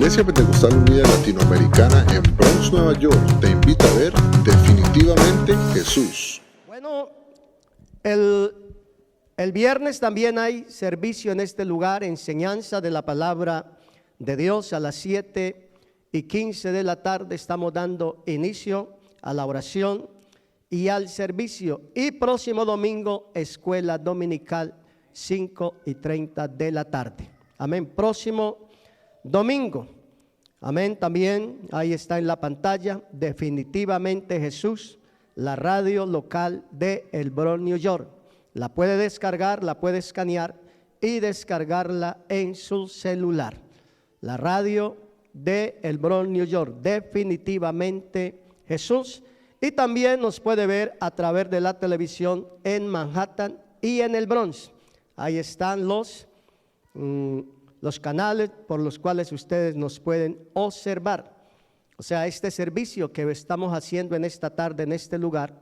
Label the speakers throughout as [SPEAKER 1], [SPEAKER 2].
[SPEAKER 1] Iglesia Pentecostal Unida Latinoamericana en Bronx, Nueva York, te invita a ver Definitivamente Jesús.
[SPEAKER 2] Bueno, el viernes también hay servicio en este lugar, enseñanza de la palabra de Dios a las 7:15 de la tarde. Estamos dando inicio a la oración y al servicio. Y próximo domingo, escuela dominical, 5:30 de la tarde. Amén. Próximo domingo. Amén. También ahí está en la pantalla, Definitivamente Jesús, la radio local de El Bronx, New York. La puede descargar, la puede escanear y descargarla en su celular. La radio de El Bronx, New York, Definitivamente Jesús. Y también nos puede ver a través de la televisión en Manhattan y en el Bronx. Ahí están los canales por los cuales ustedes nos pueden observar. O sea, este servicio que estamos haciendo en esta tarde en este lugar,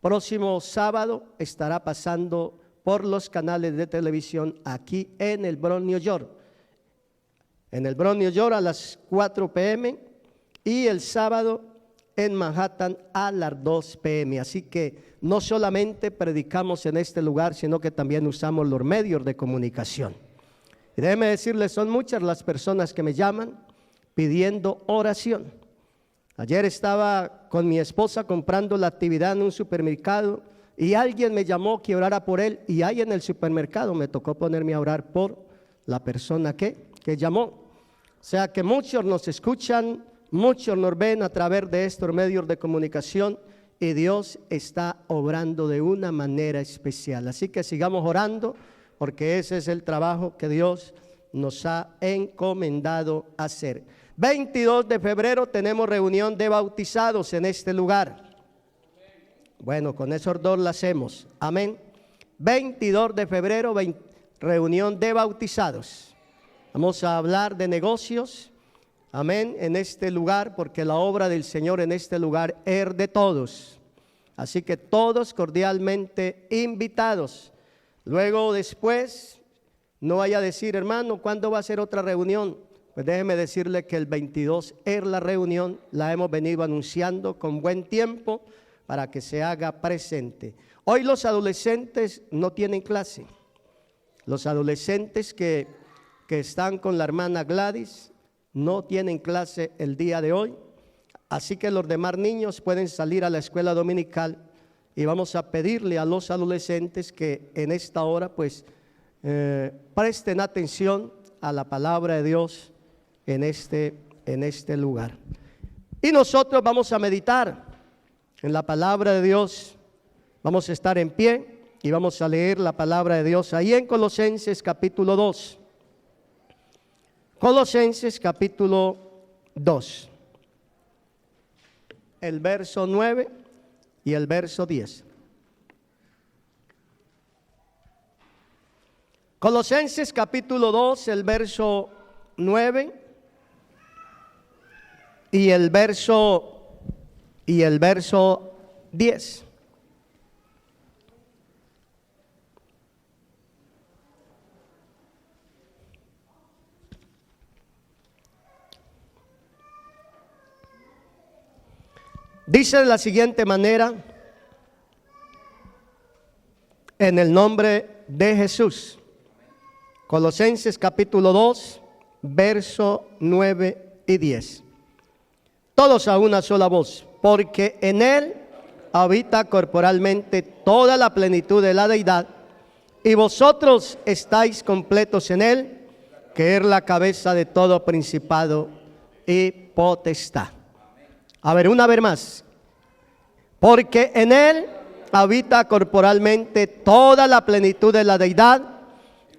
[SPEAKER 2] próximo sábado estará pasando por los canales de televisión aquí en el Bronx, New York. En el Bronx, New York a las 4 p.m. y el sábado en Manhattan a las 2 p.m. Así que no solamente predicamos en este lugar, sino que también usamos los medios de comunicación. Y déjeme decirles, son muchas las personas que me llaman pidiendo oración. Ayer estaba con mi esposa comprando la actividad en un supermercado y alguien me llamó que orara por él, y ahí en el supermercado me tocó ponerme a orar por la persona que llamó. O sea que muchos nos escuchan, muchos nos ven a través de estos medios de comunicación y Dios está obrando de una manera especial. Así que sigamos orando, porque ese es el trabajo que Dios nos ha encomendado hacer. 22 de febrero tenemos reunión de bautizados en este lugar. Bueno, con esos dos la hacemos. Amén. 22 de febrero, reunión de bautizados. Vamos a hablar de negocios. Amén, en este lugar, porque la obra del Señor en este lugar es de todos. Así que todos cordialmente invitados. Luego después, no vaya a decir, hermano, ¿cuándo va a ser otra reunión? Pues déjeme decirle que el 22 es la reunión, la hemos venido anunciando con buen tiempo para que se haga presente. Hoy los adolescentes no tienen clase. Los adolescentes que están con la hermana Gladys no tienen clase el día de hoy, así que los demás niños pueden salir a la escuela dominical y vamos a pedirle a los adolescentes que en esta hora pues presten atención a la palabra de Dios en este lugar. Y nosotros vamos a meditar en la palabra de Dios. Vamos a estar en pie y vamos a leer la palabra de Dios ahí en Colosenses capítulo 2. Colosenses capítulo 2, el verso 9 y el verso 10. Colosenses capítulo 2, el verso 9 y el verso 10. Dice de la siguiente manera: en el nombre de Jesús. Colosenses capítulo 2, verso 9 y 10. Todos a una sola voz. Porque en Él habita corporalmente toda la plenitud de la deidad, y vosotros estáis completos en Él, que es la cabeza de todo principado y potestad. A ver, una vez más. Porque en Él habita corporalmente toda la plenitud de la deidad,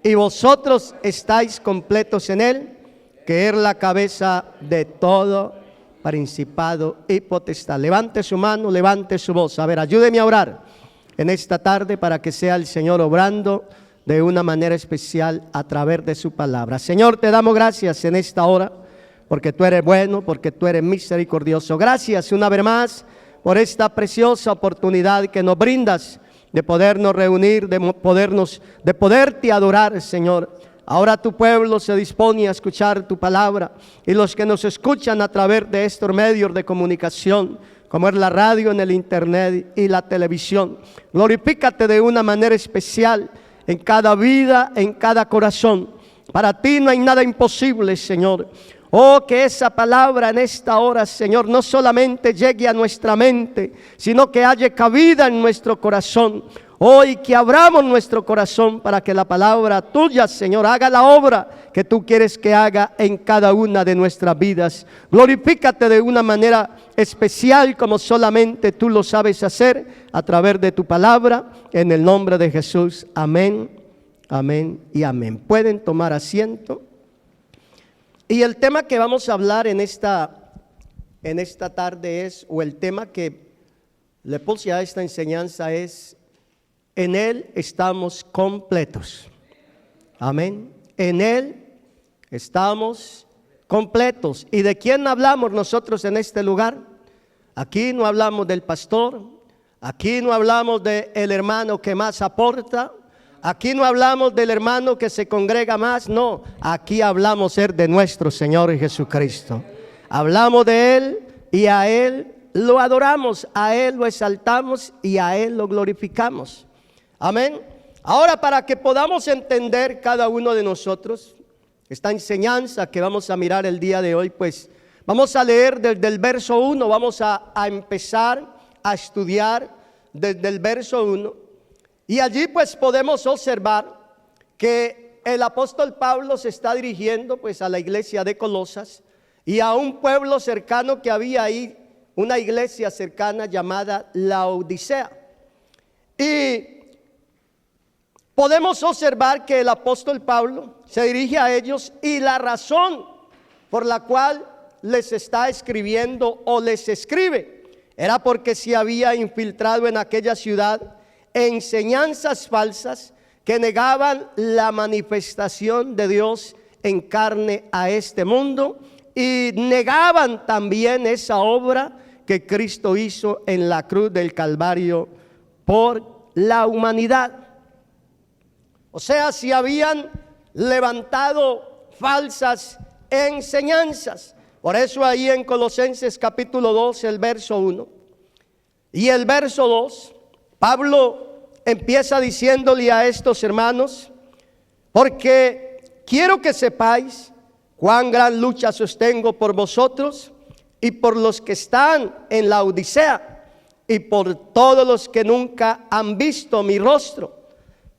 [SPEAKER 2] y vosotros estáis completos en Él, que es la cabeza de todo principado y potestad. Levante su mano, levante su voz. A ver, ayúdeme a orar en esta tarde para que sea el Señor obrando de una manera especial a través de su palabra. Señor, te damos gracias en esta hora, porque tú eres bueno, porque tú eres misericordioso. Gracias una vez más por esta preciosa oportunidad que nos brindas de podernos reunir, de poderte adorar, Señor, ahora tu pueblo se dispone a escuchar tu palabra, y los que nos escuchan a través de estos medios de comunicación, como es la radio, en el internet y la televisión. Glorifícate de una manera especial en cada vida, en cada corazón. Para ti no hay nada imposible, Señor. Oh, que esa palabra en esta hora, Señor, no solamente llegue a nuestra mente, sino que haya cabida en nuestro corazón. Hoy que abramos nuestro corazón para que la palabra tuya, Señor, haga la obra que tú quieres que haga en cada una de nuestras vidas. Glorifícate de una manera especial como solamente tú lo sabes hacer a través de tu palabra, en el nombre de Jesús. Amén, amén y amén. Pueden tomar asiento. Y el tema que vamos a hablar en esta tarde es, o el tema que le puse a esta enseñanza es: en Él estamos completos. Amén. En Él estamos completos. ¿Y de quién hablamos nosotros en este lugar? Aquí no hablamos del pastor, aquí no hablamos del hermano que más aporta, aquí no hablamos del hermano que se congrega más, no, aquí hablamos de nuestro Señor Jesucristo. Hablamos de Él y a Él lo adoramos, a Él lo exaltamos y a Él lo glorificamos. Amén. Ahora, para que podamos entender cada uno de nosotros esta enseñanza que vamos a mirar el día de hoy, pues vamos a leer desde el verso 1, vamos a empezar a estudiar desde el verso 1. Y allí pues podemos observar que el apóstol Pablo se está dirigiendo pues a la iglesia de Colosas y a un pueblo cercano que había ahí, una iglesia cercana llamada Laodicea. Y podemos observar que el apóstol Pablo se dirige a ellos y la razón por la cual les está escribiendo o les escribe era porque se había infiltrado en aquella ciudad enseñanzas falsas que negaban la manifestación de Dios en carne a este mundo y negaban también esa obra que Cristo hizo en la cruz del Calvario por la humanidad. O sea, si habían levantado falsas enseñanzas. Por eso ahí en Colosenses capítulo 2, el verso 1 y el verso 2, Pablo empieza diciéndole a estos hermanos: porque quiero que sepáis cuán gran lucha sostengo por vosotros y por los que están en la Odisea y por todos los que nunca han visto mi rostro,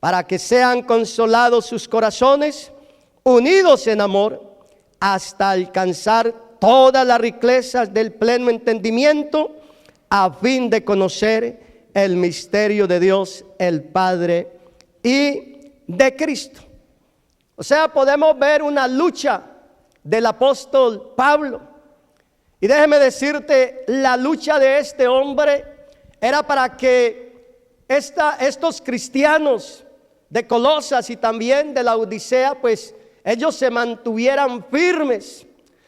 [SPEAKER 2] para que sean consolados sus corazones, unidos en amor, hasta alcanzar todas las riquezas del pleno entendimiento, a fin de conocer el misterio de Dios, el Padre, y de Cristo. O sea, podemos ver una lucha del apóstol Pablo. Y déjeme decirte, la lucha de este hombre era para que estos cristianos de Colosas y también de la Odisea, pues ellos se mantuvieran firmes.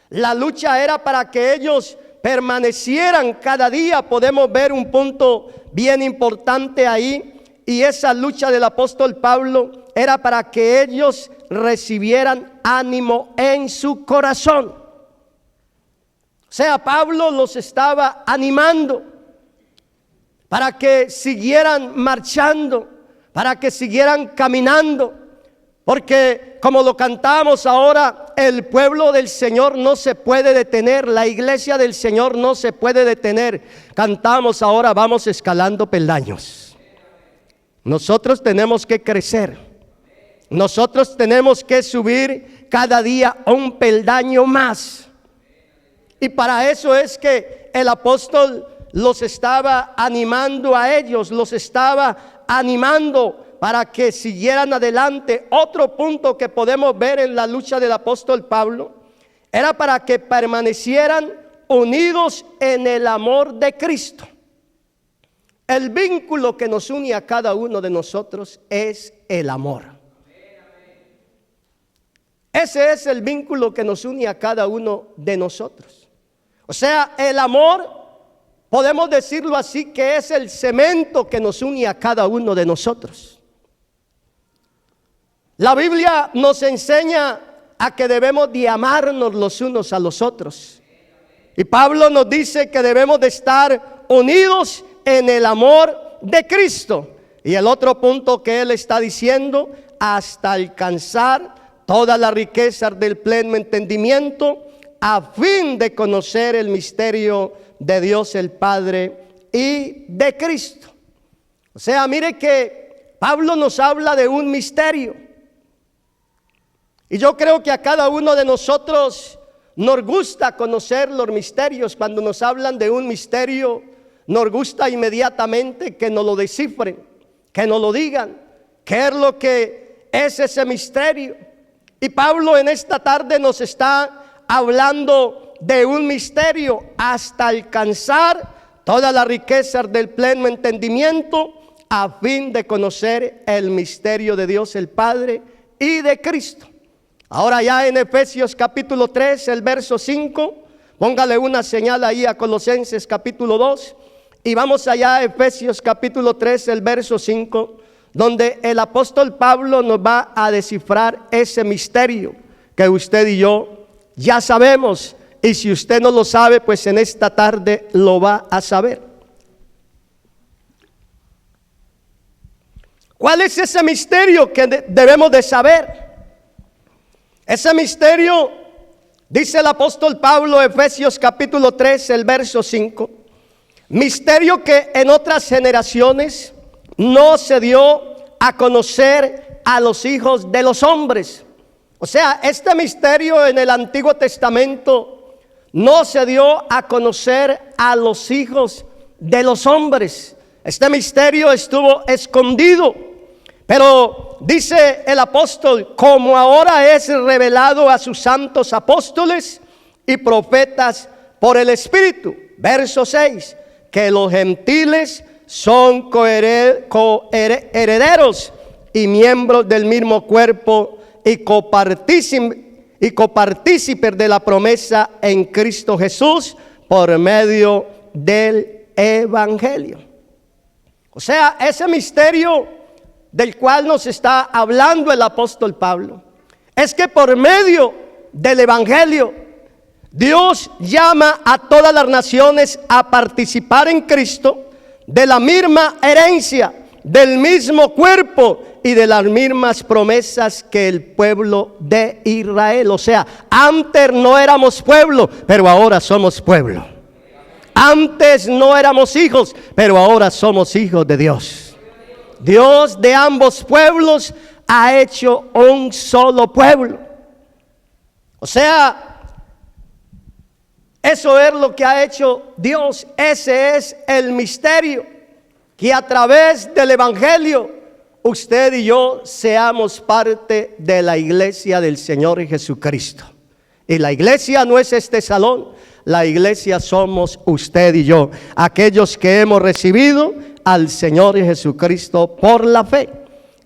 [SPEAKER 2] La lucha era para que ellos permanecieran cada día. Podemos ver un punto bien importante ahí, y esa lucha del apóstol Pablo era para que ellos recibieran ánimo en su corazón. O sea, Pablo los estaba animando para que siguieran marchando, para que siguieran caminando, porque como lo cantamos ahora, el pueblo del Señor no se puede detener, la iglesia del Señor no se puede detener. Cantamos ahora, vamos escalando peldaños. Nosotros tenemos que crecer, nosotros tenemos que subir cada día un peldaño más. Y para eso es que el apóstol los estaba animando a ellos, los estaba animando para que siguieran adelante. Otro punto que podemos ver en la lucha del apóstol Pablo era para que permanecieran unidos en el amor de Cristo. El vínculo que nos une a cada uno de nosotros es el amor. Ese es el vínculo que nos une a cada uno de nosotros. O sea, el amor, podemos decirlo así, que es el cemento que nos une a cada uno de nosotros. La Biblia nos enseña a que debemos de amarnos los unos a los otros. Y Pablo nos dice que debemos de estar unidos en el amor de Cristo. Y el otro punto que él está diciendo, hasta alcanzar todas las riquezas del pleno entendimiento, a fin de conocer el misterio de Dios el Padre y de Cristo. O sea, mire que Pablo nos habla de un misterio. Y yo creo que a cada uno de nosotros nos gusta conocer los misterios. Cuando nos hablan de un misterio, nos gusta inmediatamente que nos lo descifren, que nos lo digan, qué es lo que es ese misterio. Y Pablo en esta tarde nos está hablando de un misterio, hasta alcanzar todas las riquezas del pleno entendimiento, a fin de conocer el misterio de Dios el Padre y de Cristo. Ahora ya en Efesios capítulo 3, el verso 5, póngale una señal ahí a Colosenses capítulo 2, y vamos allá a Efesios capítulo 3, el verso 5, donde el apóstol Pablo nos va a descifrar ese misterio que usted y yo ya sabemos, y si usted no lo sabe, pues en esta tarde lo va a saber. ¿Cuál es ese misterio que debemos de saber? Ese misterio, dice el apóstol Pablo, Efesios capítulo 3, el verso 5, misterio que en otras generaciones no se dio a conocer a los hijos de los hombres. O sea, este misterio en el Antiguo Testamento no se dio a conocer a los hijos de los hombres. Este misterio estuvo escondido. Pero dice el apóstol, como ahora es revelado a sus santos apóstoles y profetas por el Espíritu. Verso 6, que los gentiles son coherederos y miembros del mismo cuerpo y copartícipes de la promesa en Cristo Jesús por medio del Evangelio. O sea, ese misterio del cual nos está hablando el apóstol Pablo es que por medio del Evangelio Dios llama a todas las naciones a participar en Cristo de la misma herencia, del mismo cuerpo y de las mismas promesas que el pueblo de Israel. O sea, antes no éramos pueblo, pero ahora somos pueblo. Antes no éramos hijos, pero ahora somos hijos de Dios. Dios de ambos pueblos ha hecho un solo pueblo. O sea, eso es lo que ha hecho Dios. Ese es el misterio, que a través del Evangelio usted y yo seamos parte de la iglesia del Señor Jesucristo. Y la iglesia no es este salón, la iglesia somos usted y yo, aquellos que hemos recibido al Señor Jesucristo por la fe.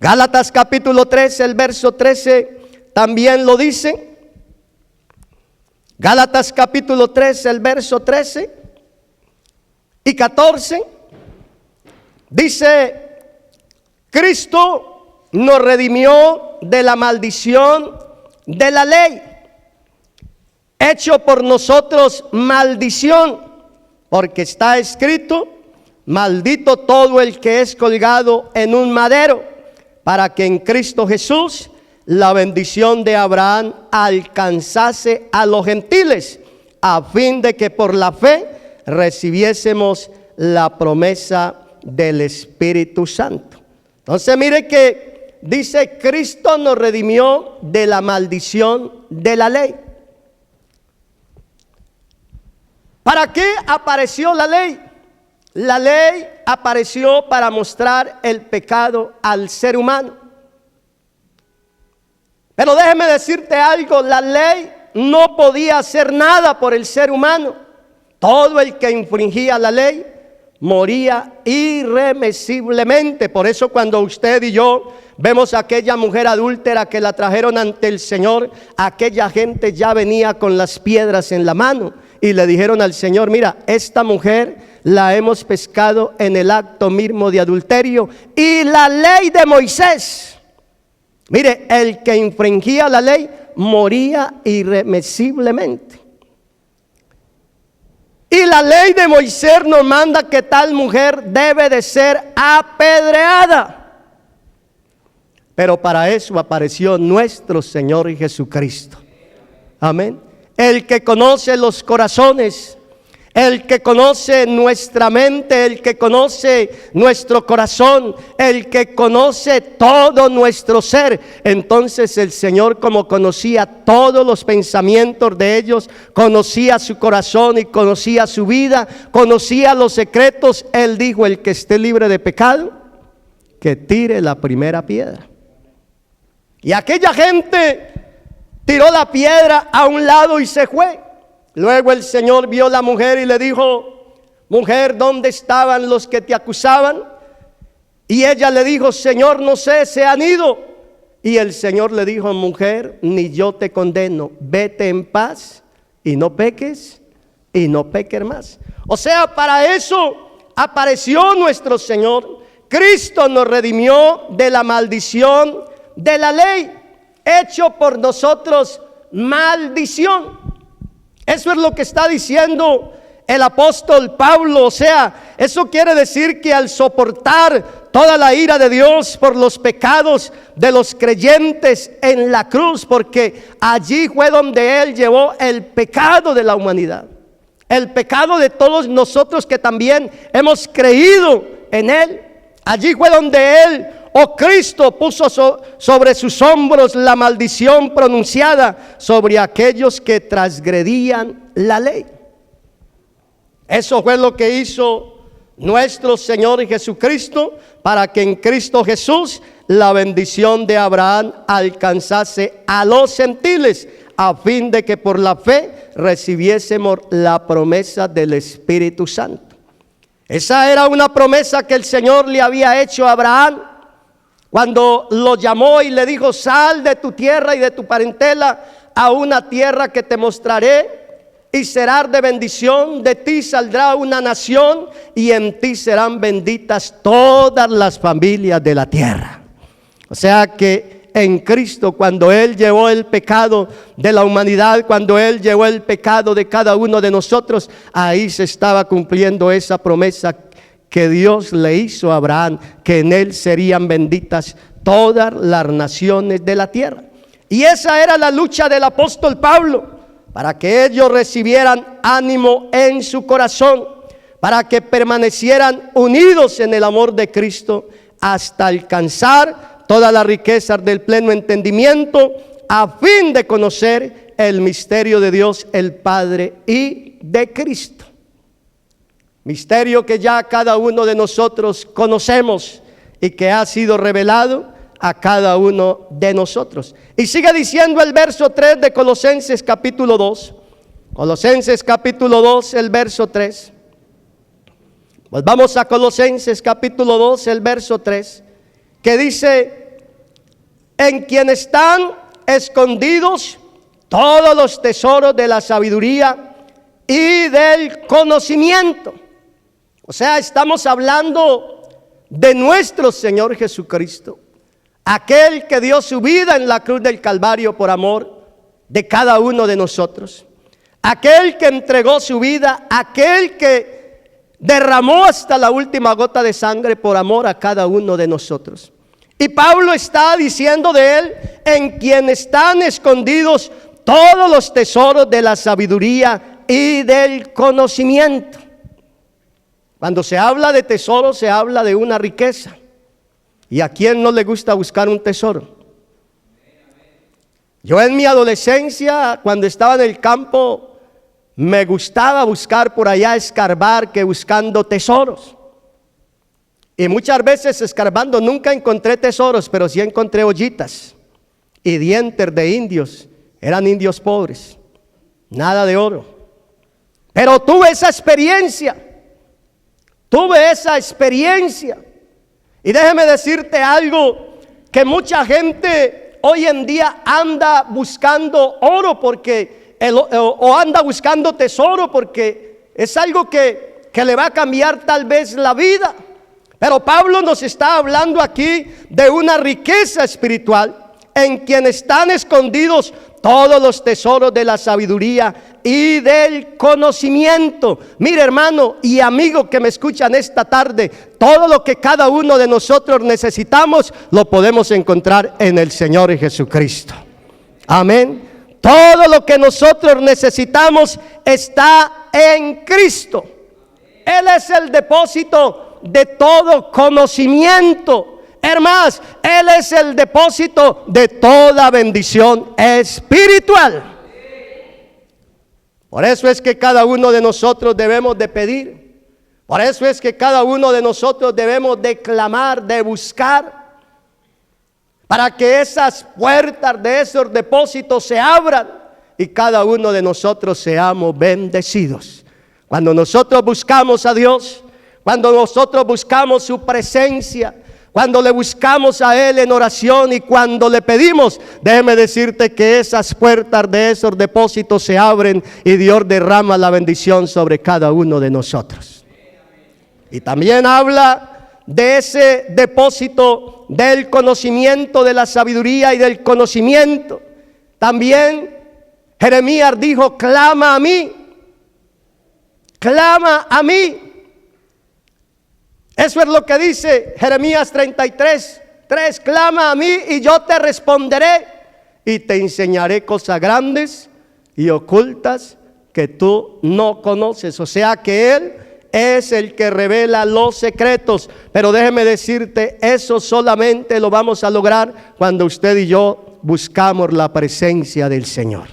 [SPEAKER 2] Gálatas capítulo 3, el verso 13 también lo dice. Gálatas capítulo 3, el verso 13 y 14 dice: Cristo nos redimió de la maldición de la ley, hecho por nosotros maldición, porque está escrito: maldito todo el que es colgado en un madero, para que en Cristo Jesús la bendición de Abraham alcanzase a los gentiles, a fin de que por la fe recibiésemos la promesa del Espíritu Santo. Entonces mire que dice: Cristo nos redimió de la maldición de la ley. ¿Para qué apareció la ley? La ley apareció para mostrar el pecado al ser humano. Pero déjeme decirte algo, la ley no podía hacer nada por el ser humano. Todo el que infringía la ley moría irremisiblemente. Por eso cuando usted y yo vemos a aquella mujer adúltera que la trajeron ante el Señor, aquella gente ya venía con las piedras en la mano y le dijeron al Señor: mira, esta mujer la hemos pescado en el acto mismo de adulterio, y la ley de Moisés Mire, el que infringía la ley moría irremisiblemente. Y la ley de Moisés nos manda que tal mujer debe de ser apedreada. Pero para eso apareció nuestro Señor Jesucristo. Amén. El que conoce los corazones, el que conoce nuestra mente, el que conoce nuestro corazón, el que conoce todo nuestro ser. Entonces el Señor, como conocía todos los pensamientos de ellos, conocía su corazón y conocía su vida, conocía los secretos, Él dijo: el que esté libre de pecado, que tire la primera piedra. Y aquella gente tiró la piedra a un lado y se fue. Luego el Señor vio a la mujer y le dijo: mujer, ¿dónde estaban los que te acusaban? Y ella le dijo: Señor, no sé, se han ido. Y el Señor le dijo: mujer, ni yo te condeno, vete en paz y no peques más. O sea, para eso apareció nuestro Señor. Cristo nos redimió de la maldición de la ley, hecho por nosotros maldición. Eso es lo que está diciendo el apóstol Pablo. O sea, eso quiere decir que al soportar toda la ira de Dios por los pecados de los creyentes en la cruz, porque allí fue donde Él llevó el pecado de la humanidad, el pecado de todos nosotros que también hemos creído en Él. Allí fue donde Él, Cristo, puso sobre sus hombros la maldición pronunciada sobre aquellos que transgredían la ley. Eso fue lo que hizo nuestro Señor Jesucristo, para que en Cristo Jesús la bendición de Abraham alcanzase a los gentiles, a fin de que por la fe recibiésemos la promesa del Espíritu Santo. Esa era una promesa que el Señor le había hecho a Abraham cuando lo llamó y le dijo: sal de tu tierra y de tu parentela a una tierra que te mostraré, y serás de bendición. De ti saldrá una nación, y en ti serán benditas todas las familias de la tierra. O sea que en Cristo, cuando Él llevó el pecado de la humanidad, cuando Él llevó el pecado de cada uno de nosotros, ahí se estaba cumpliendo esa promesa que Dios le hizo a Abraham, que en él serían benditas todas las naciones de la tierra. Y esa era la lucha del apóstol Pablo, para que ellos recibieran ánimo en su corazón, para que permanecieran unidos en el amor de Cristo, hasta alcanzar todas las riquezas del pleno entendimiento, a fin de conocer el misterio de Dios el Padre y de Cristo. Misterio que ya cada uno de nosotros conocemos y que ha sido revelado a cada uno de nosotros. Y sigue diciendo el verso 3 de Colosenses capítulo 2. Colosenses capítulo 2, el verso 3. Pues vamos a Colosenses capítulo 2, el verso 3, que dice: en quien están escondidos todos los tesoros de la sabiduría y del conocimiento. O sea, estamos hablando de nuestro Señor Jesucristo, aquel que dio su vida en la cruz del Calvario por amor de cada uno de nosotros, aquel que entregó su vida, aquel que derramó hasta la última gota de sangre por amor a cada uno de nosotros. Y Pablo está diciendo de él: en quien están escondidos todos los tesoros de la sabiduría y del conocimiento. Cuando se habla de tesoro, se habla de una riqueza. ¿Y a quién no le gusta buscar un tesoro? Yo en mi adolescencia, cuando estaba en el campo, me gustaba buscar por allá, escarbar, que buscando tesoros. Y muchas veces escarbando nunca encontré tesoros, pero sí encontré ollitas y dientes de indios. Eran indios pobres, nada de oro. Pero tuve esa experiencia. Y déjeme decirte algo, que mucha gente hoy en día anda buscando oro o anda buscando tesoro, porque es algo que le va a cambiar tal vez la vida. Pero Pablo nos está hablando aquí de una riqueza espiritual, en quien están escondidos todos los tesoros de la sabiduría y del conocimiento. Mire, hermano y amigo que me escuchan esta tarde, todo lo que cada uno de nosotros necesitamos lo podemos encontrar en el Señor Jesucristo. Amén. Todo lo que nosotros necesitamos está en Cristo. Él es el depósito de todo conocimiento. Hermanos, Él es el depósito de toda bendición espiritual. Por eso es que cada uno de nosotros debemos de pedir. Por eso es que cada uno de nosotros debemos de clamar, de buscar, para que esas puertas de esos depósitos se abran y cada uno de nosotros seamos bendecidos. Cuando nosotros buscamos a Dios, cuando nosotros buscamos su presencia, cuando le buscamos a Él en oración y cuando le pedimos, déjeme decirte que esas puertas de esos depósitos se abren y Dios derrama la bendición sobre cada uno de nosotros. Y también habla de ese depósito del conocimiento, de la sabiduría y del conocimiento. También Jeremías dijo: clama a mí, clama a mí. Eso es lo que dice Jeremías 33:3. Clama a mí y yo te responderé y te enseñaré cosas grandes y ocultas que tú no conoces. O sea que Él es el que revela los secretos. Pero déjeme decirte, eso solamente lo vamos a lograr cuando usted y yo buscamos la presencia del Señor.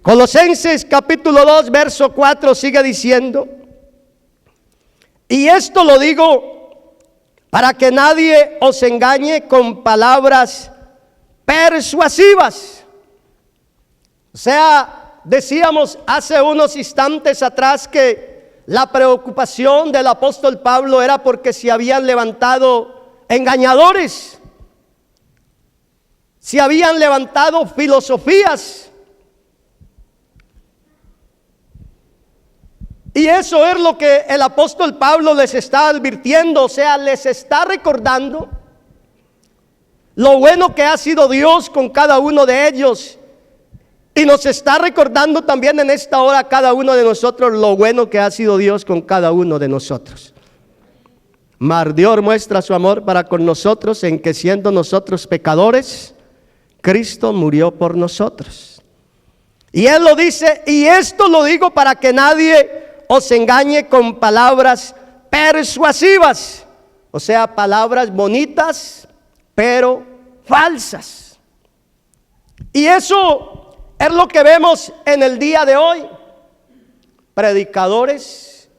[SPEAKER 2] Colosenses capítulo 2 verso 4 sigue diciendo: y esto lo digo para que nadie os engañe con palabras persuasivas. O sea, decíamos hace unos instantes atrás que la preocupación del apóstol Pablo era porque se habían levantado engañadores, se habían levantado filosofías. Y eso es lo que el apóstol Pablo les está advirtiendo, o sea, les está recordando lo bueno que ha sido Dios con cada uno de ellos. Y nos está recordando también en esta hora cada uno de nosotros lo bueno que ha sido Dios con cada uno de nosotros. Mas Dios muestra su amor para con nosotros en que siendo nosotros pecadores, Cristo murió por nosotros. Y Él lo dice: y esto lo digo para que nadie os engañe con palabras persuasivas, o sea, palabras bonitas, pero falsas. Y eso es lo que vemos en el día de hoy. Predicadores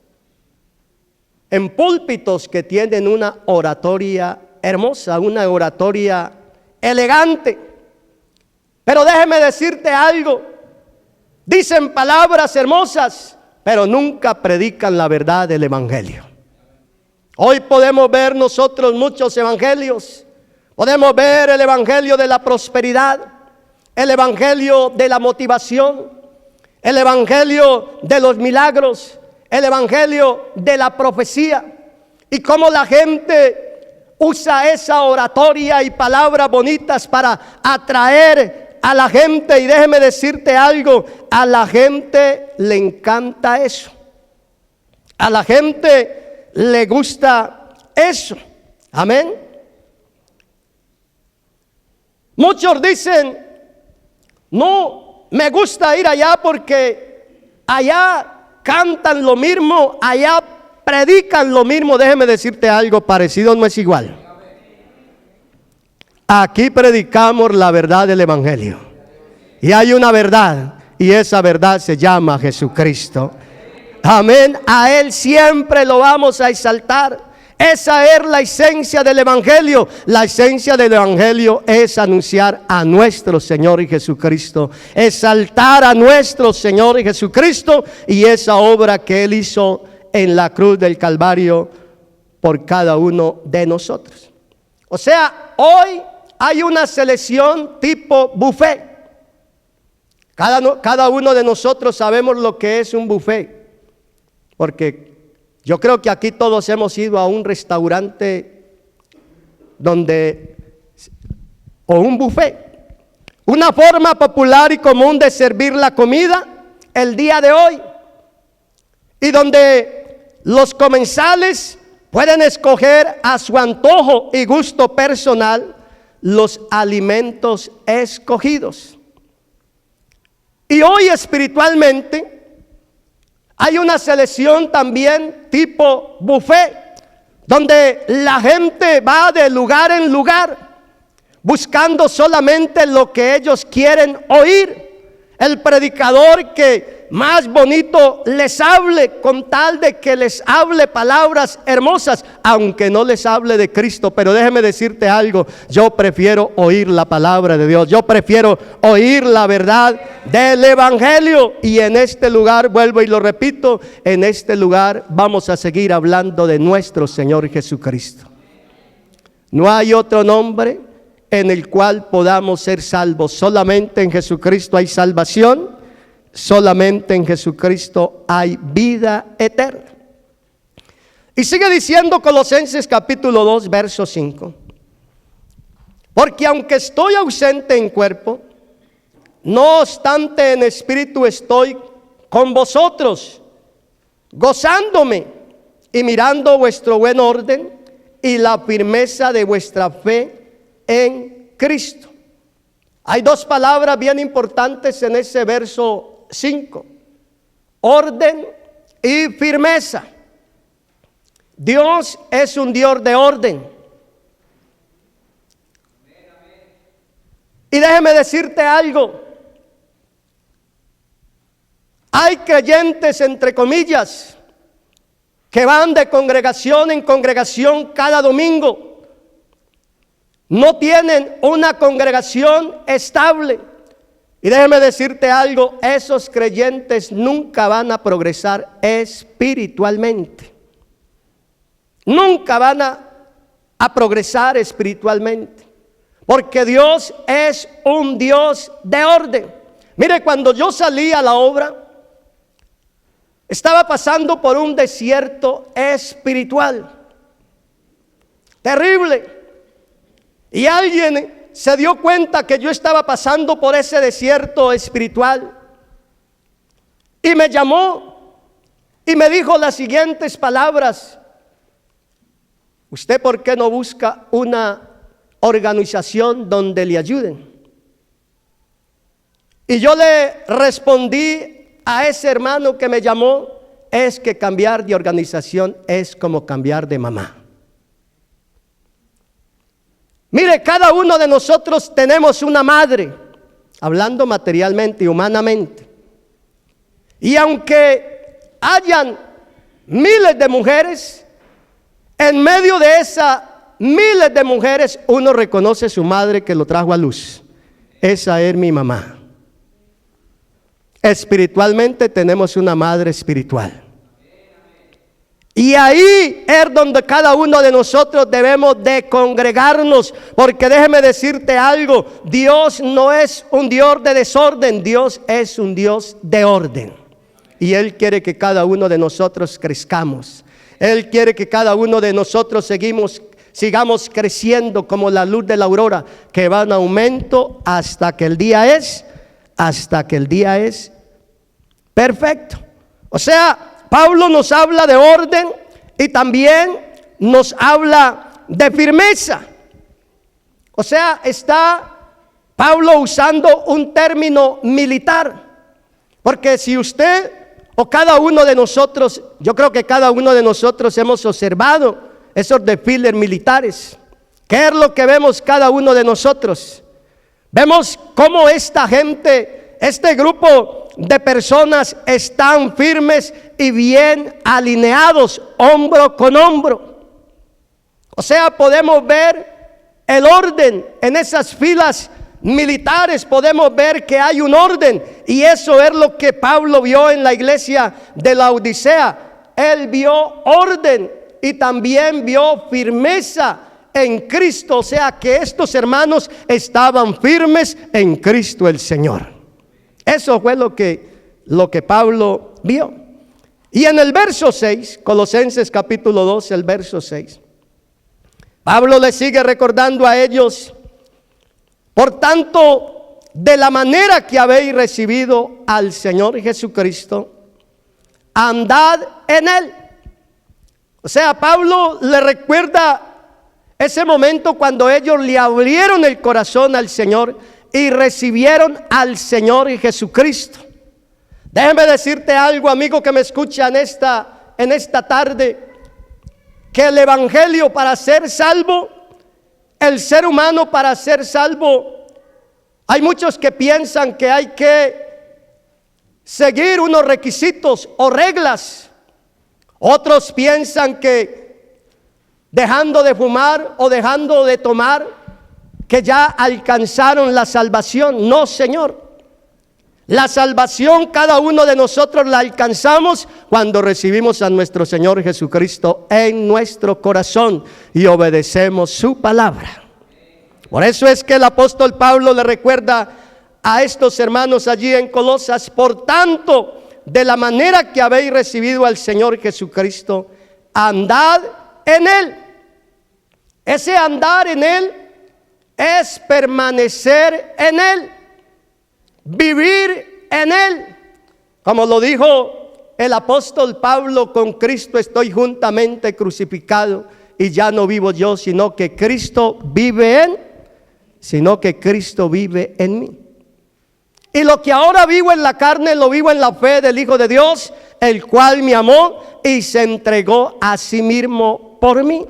[SPEAKER 2] en púlpitos que tienen una oratoria hermosa, una oratoria elegante. Pero déjeme decirte algo, dicen palabras hermosas, pero nunca predican la verdad del evangelio. Hoy podemos ver nosotros muchos evangelios. Podemos ver el evangelio de la prosperidad, el evangelio de la motivación, el evangelio de los milagros, el evangelio de la profecía. Y cómo la gente usa esa oratoria y palabras bonitas para atraer a la gente. Y déjeme decirte algo, a la gente le encanta eso, a la gente le gusta eso. Amén. Muchos dicen: no, me gusta ir allá porque allá cantan lo mismo, allá predican lo mismo. Déjeme decirte algo, parecido no es igual. Aquí predicamos la verdad del evangelio. Y hay una verdad, y esa verdad se llama Jesucristo. Amén. A Él siempre lo vamos a exaltar. Esa es la esencia del evangelio. La esencia del evangelio es anunciar a nuestro Señor y Jesucristo, exaltar a nuestro Señor y Jesucristo y esa obra que Él hizo en la cruz del Calvario por cada uno de nosotros. O sea, hoy hay una selección tipo buffet. Cada uno de nosotros sabemos lo que es un buffet, porque yo creo que aquí todos hemos ido a un restaurante donde o un buffet. Una forma popular y común de servir la comida el día de hoy, y donde los comensales pueden escoger a su antojo y gusto personal los alimentos escogidos. Y hoy espiritualmente hay una selección también tipo buffet, donde la gente va de lugar en lugar buscando solamente lo que ellos quieren oír. El predicador que más bonito les hable, con tal de que les hable palabras hermosas, aunque no les hable de Cristo. Pero déjeme decirte algo, yo prefiero oír la palabra de Dios, yo prefiero oír la verdad del evangelio. Y en este lugar, vuelvo y lo repito, en este lugar vamos a seguir hablando de nuestro Señor Jesucristo. No hay otro nombre en el cual podamos ser salvos. Solamente en Jesucristo hay salvación, solamente en Jesucristo hay vida eterna. Y sigue diciendo Colosenses capítulo 2, verso 5. Porque aunque estoy ausente en cuerpo, no obstante en espíritu estoy con vosotros, gozándome y mirando vuestro buen orden y la firmeza de vuestra fe en Cristo. Hay dos palabras bien importantes en ese verso 5: orden y firmeza. Dios es un Dios de orden. Y déjeme decirte algo. Hay creyentes, entre comillas, que van de congregación en congregación cada domingo. No tienen una congregación estable. Y déjeme decirte algo, esos creyentes nunca van a progresar espiritualmente. Nunca van a progresar espiritualmente. Porque Dios es un Dios de orden. Mire, cuando yo salí a la obra, estaba pasando por un desierto espiritual. Terrible. Y alguien se dio cuenta que yo estaba pasando por ese desierto espiritual. Y me llamó y me dijo las siguientes palabras: ¿usted por qué no busca una organización donde le ayuden? Y yo le respondí a ese hermano que me llamó: es que cambiar de organización es como cambiar de mamá. Mire, cada uno de nosotros tenemos una madre, hablando materialmente y humanamente. Y aunque hayan miles de mujeres, en medio de esas miles de mujeres, uno reconoce a su madre que lo trajo a luz. Esa es mi mamá. Espiritualmente tenemos una madre espiritual. Y ahí es donde cada uno de nosotros debemos de congregarnos, porque déjeme decirte algo, Dios no es un Dios de desorden, Dios es un Dios de orden. Y Él quiere que cada uno de nosotros crezcamos. Él quiere que cada uno de nosotros sigamos creciendo como la luz de la aurora, que va en aumento hasta que el día es perfecto. O sea, Pablo nos habla de orden y también nos habla de firmeza. O sea, está Pablo usando un término militar. Porque si usted o cada uno de nosotros, yo creo que cada uno de nosotros hemos observado esos desfiles militares. ¿Qué es lo que vemos cada uno de nosotros? Vemos cómo esta gente, este grupo de personas están firmes y bien alineados, hombro con hombro. O sea, podemos ver el orden en esas filas militares, podemos ver que hay un orden, y eso es lo que Pablo vio en la iglesia de la Odisea. Él vio orden y también vio firmeza en Cristo. O sea que estos hermanos estaban firmes en Cristo el Señor. Eso fue lo que Pablo vio. Y en el verso 6, Colosenses capítulo 2, el verso 6, Pablo le sigue recordando a ellos Por tanto, de la manera que habéis recibido al Señor Jesucristo, andad en Él. O sea, Pablo le recuerda ese momento cuando ellos le abrieron el corazón al Señor y recibieron al Señor Jesucristo. Déjeme decirte algo, amigo que me escucha en esta tarde, que el Evangelio para ser salvo, el ser humano para ser salvo, hay muchos que piensan que hay que seguir unos requisitos o reglas. Otros piensan que dejando de fumar o dejando de tomar, que ya alcanzaron la salvación. No, Señor. La salvación cada uno de nosotros la alcanzamos cuando recibimos a nuestro Señor Jesucristo en nuestro corazón y obedecemos su palabra. Por eso es que el apóstol Pablo le recuerda a estos hermanos allí en Colosas: por tanto, de la manera que habéis recibido al Señor Jesucristo, andad en Él. Ese andar en Él es permanecer en Él, vivir en Él. Como lo dijo el apóstol Pablo: con Cristo estoy juntamente crucificado, y ya no vivo yo, sino que Cristo vive en mí. Y lo que ahora vivo en la carne, lo vivo en la fe del Hijo de Dios, el cual me amó y se entregó a sí mismo por mí.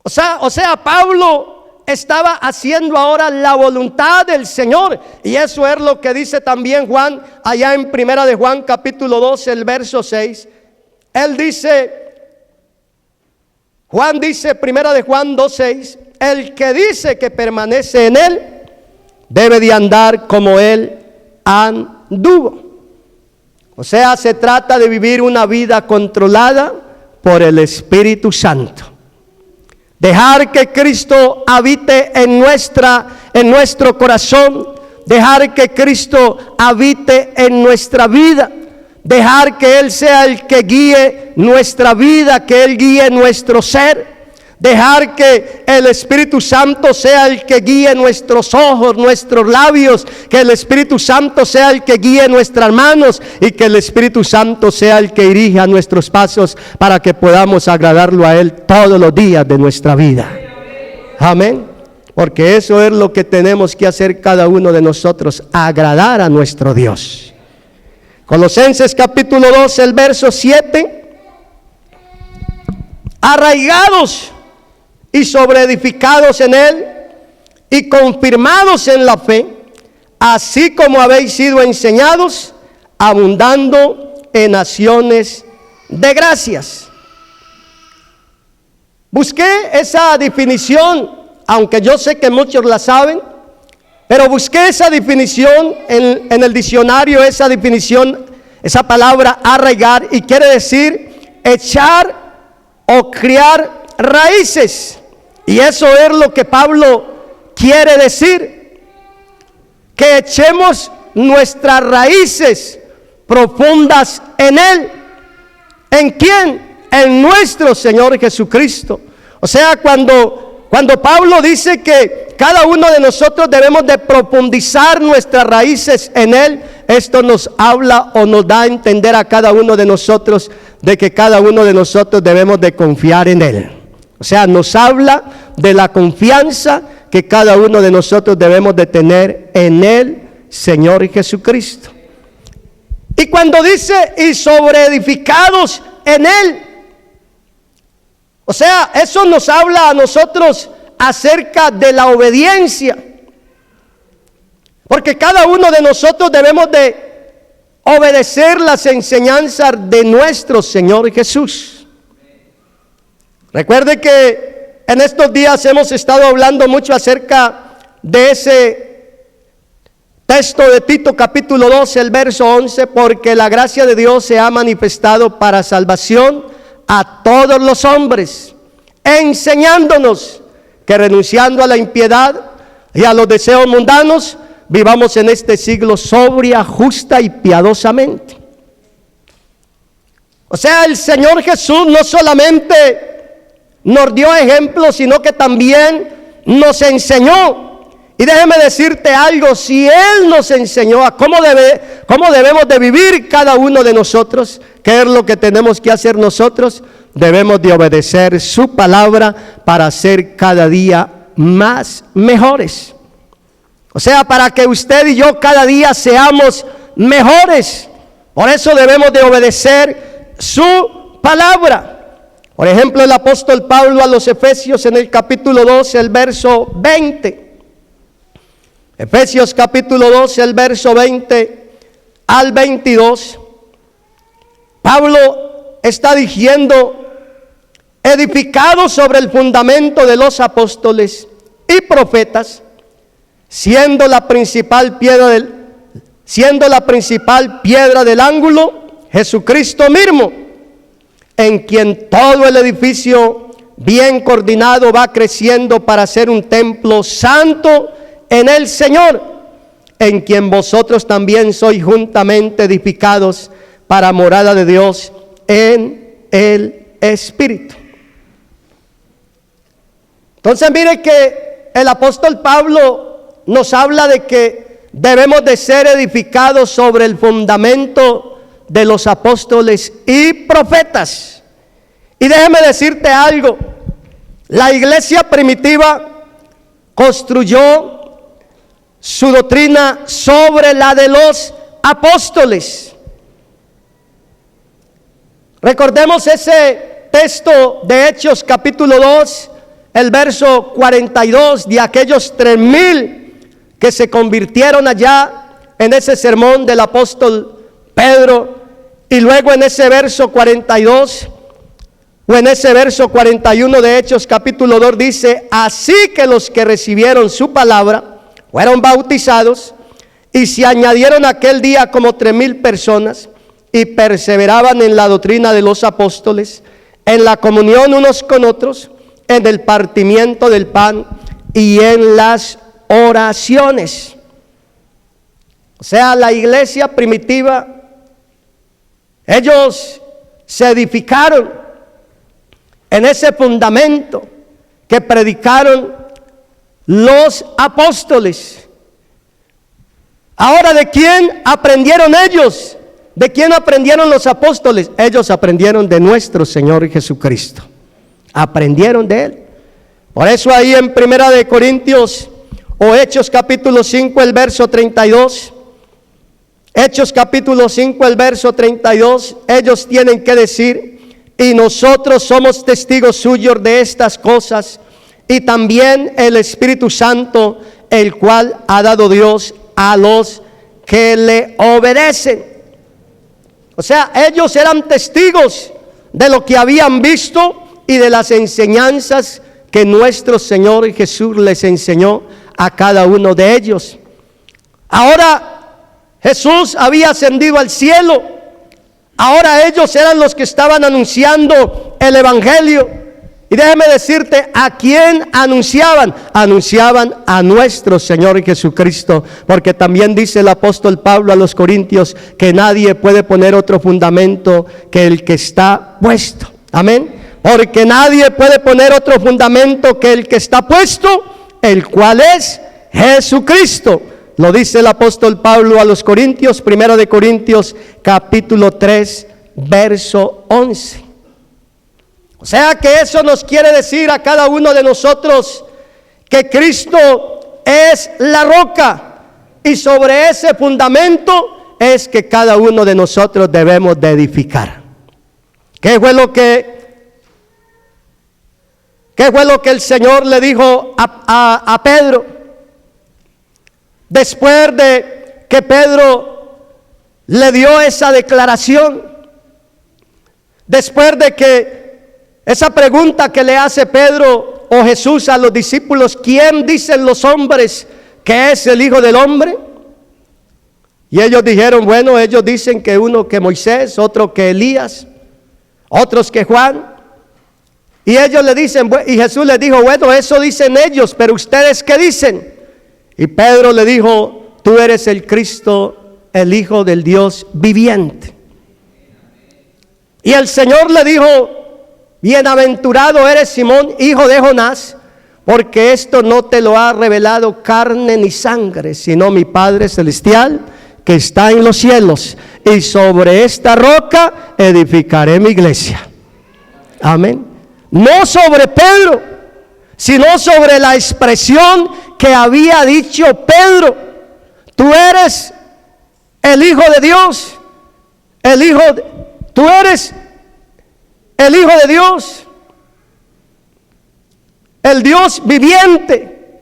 [SPEAKER 2] O sea, Pablo estaba haciendo ahora la voluntad del Señor. Y eso es lo que dice también Juan, allá en Primera de Juan, capítulo 12, el verso 6. Él dice, Juan dice, Primera de Juan 2:6, el que dice que permanece en Él, debe de andar como Él anduvo. O sea, se trata de vivir una vida controlada por el Espíritu Santo. Dejar que Cristo habite en nuestro corazón. Dejar que Cristo habite en nuestra vida. Dejar que Él sea el que guíe nuestra vida, que Él guíe nuestro ser. Dejar que el Espíritu Santo sea el que guíe nuestros ojos, nuestros labios, que el Espíritu Santo sea el que guíe nuestras manos y que el Espíritu Santo sea el que dirija nuestros pasos para que podamos agradarlo a Él todos los días de nuestra vida. Amén. Porque eso es lo que tenemos que hacer cada uno de nosotros, agradar a nuestro Dios. Colosenses capítulo 2, el verso 7. Arraigados y sobreedificados en Él y confirmados en la fe, así como habéis sido enseñados, abundando en acciones de gracias. Busqué esa definición, aunque yo sé que muchos la saben, pero busqué esa definición en el diccionario, esa definición, esa palabra arraigar, y quiere decir echar o criar raíces. Y eso es lo que Pablo quiere decir, que echemos nuestras raíces profundas en Él. ¿En quién? En nuestro Señor Jesucristo. O sea, cuando Pablo dice que cada uno de nosotros debemos de profundizar nuestras raíces en Él, esto nos habla o nos da a entender a cada uno de nosotros de que cada uno de nosotros debemos de confiar en Él. O sea, nos habla de la confianza que cada uno de nosotros debemos de tener en el Señor Jesucristo. Y cuando dice y sobreedificados en Él, o sea, eso nos habla a nosotros acerca de la obediencia. Porque cada uno de nosotros debemos de obedecer las enseñanzas de nuestro Señor Jesús. Recuerde que en estos días hemos estado hablando mucho acerca de ese texto de Tito capítulo 12, el verso 11, porque la gracia de Dios se ha manifestado para salvación a todos los hombres, enseñándonos que renunciando a la impiedad y a los deseos mundanos, vivamos en este siglo sobria, justa y piadosamente. O sea, el Señor Jesús no solamente nos dio ejemplo, sino que también nos enseñó. Y déjeme decirte algo, si Él nos enseñó a cómo debemos de vivir cada uno de nosotros, ¿qué es lo que tenemos que hacer nosotros? Debemos de obedecer su palabra para ser cada día más mejores. O sea, para que usted y yo cada día seamos mejores. Por eso debemos de obedecer su palabra. Por ejemplo, el apóstol Pablo a los Efesios en el capítulo 12, el verso 20. Efesios capítulo 12, el verso 20 al 22. Pablo está diciendo: edificado sobre el fundamento de los apóstoles y profetas, siendo la principal piedra del ángulo Jesucristo mismo, en quien todo el edificio bien coordinado va creciendo para ser un templo santo en el Señor, en quien vosotros también sois juntamente edificados para morada de Dios en el Espíritu. Entonces mire que el apóstol Pablo nos habla de que debemos de ser edificados sobre el fundamento de los apóstoles y profetas. Y déjeme decirte algo, la iglesia primitiva construyó su doctrina sobre la de los apóstoles. Recordemos ese texto de Hechos capítulo 2, el verso 42, de aquellos 3,000 que se convirtieron allá en ese sermón del apóstol Pedro. Y luego en ese verso 42 o en ese verso 41 de Hechos capítulo 2 dice: así que los que recibieron su palabra fueron bautizados, y se añadieron aquel día como 3,000 personas, y perseveraban en la doctrina de los apóstoles, en la comunión unos con otros, en el partimiento del pan y en las oraciones. O sea, la iglesia primitiva, ellos se edificaron en ese fundamento que predicaron los apóstoles. Ahora, ¿de quién aprendieron ellos? ¿De quién aprendieron los apóstoles? Ellos aprendieron de nuestro Señor Jesucristo. Aprendieron de Él. Por eso ahí en Primera de Corintios o Hechos capítulo 5, el verso 32. Hechos capítulo 5, el verso 32. Ellos tienen que decir: y nosotros somos testigos suyos de estas cosas, y también el Espíritu Santo, el cual ha dado Dios a los que le obedecen. O sea, ellos eran testigos de lo que habían visto y de las enseñanzas que nuestro Señor Jesús les enseñó a cada uno de ellos. Ahora Jesús había ascendido al cielo. Ahora ellos eran los que estaban anunciando el Evangelio. Y déjeme decirte, ¿a quién anunciaban? Anunciaban a nuestro Señor Jesucristo, porque también dice el apóstol Pablo a los Corintios que nadie puede poner otro fundamento que el que está puesto. Amén. Porque nadie puede poner otro fundamento que el que está puesto, el cual es Jesucristo. Lo dice el apóstol Pablo a los Corintios, 1 de Corintios capítulo 3, verso 11. O sea que eso nos quiere decir a cada uno de nosotros que Cristo es la roca, y sobre ese fundamento es que cada uno de nosotros debemos de edificar. ¿Qué fue lo que el Señor le dijo a Pedro? Después de que Pedro le dio esa declaración, después de que esa pregunta que le hace Pedro o Jesús a los discípulos: ¿quién dicen los hombres que es el Hijo del Hombre? Y ellos dijeron: bueno, ellos dicen que uno que Moisés, otro que Elías, otros que Juan. Y ellos le dicen, y Jesús les dijo: bueno, eso dicen ellos, pero ¿ustedes qué dicen? Y Pedro le dijo: tú eres el Cristo, el Hijo del Dios viviente. Y el Señor le dijo: bienaventurado eres Simón, hijo de Jonás, porque esto no te lo ha revelado carne ni sangre, sino mi Padre Celestial que está en los cielos. Y sobre esta roca edificaré mi iglesia. Amén. No sobre Pedro, sino sobre la expresión que había dicho Pedro. Tú eres el Hijo de Dios. Tú eres el Hijo de Dios, el Dios viviente.